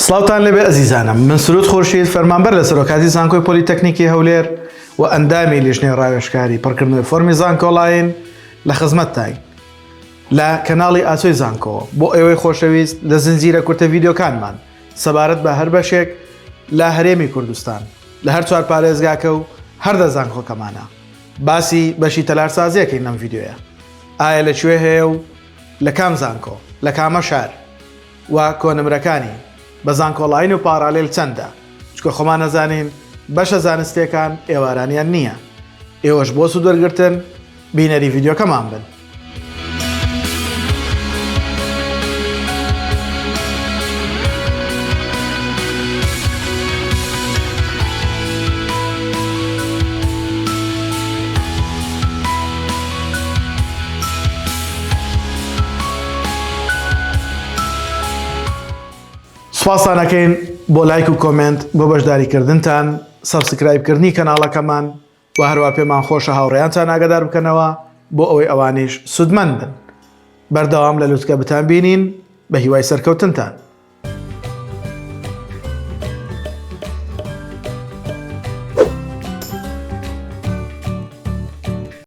سڵاوتان لەبێ ئەزیزانم، من سرود خۆرشید فەرمانبەر لە سەرۆکاتی زانکۆی پۆلیتەکنیکی هەولێر و ئەندامی لیژنەی ڕاوێژکاری پڕکردنەوەی فۆرمی زانکۆڵاین لە خزمەتتان لە کەناڵی ئاسۆی زانکۆ بۆ ئێوەی خۆشەویست لە زنجیرە کورتە ڤیدیۆکانمان سەبارەت بە هەر بەشێک لە هەرێمی کوردستان لە هەر چوار پارێزگاکە و هەردە زانکۆکەمانە باسی بەشی تەلارسازیەکەی نەم ڤیدیۆیە. ئایا لەکوێ هەیە و لە کام زانکۆ لە کامە شار و کۆنمرەکانی بە زانکۆڵاین و پارالێل چەندە؟ چکە خۆمان نەزانین بەشە زانستیەکان ئێوارانیان نییە. ئێوەش بۆ سوود وەرگرتن بینەری ڤیدیۆکەمان بن. سوپاسانەکەین بۆ لایک و کۆمنت بۆ بەشداریکردنتان، سەبسکرایبکردنی کەناڵەکەمان و هەروە پێمان خۆشە هاوڕێیانتان ئاگادار بکەنەوە بۆ ئەوەی ئەوانیش سودمەند بن. بەردەوام لە لوتکە بتان بینین بە هیوای سەرکەوتنتان.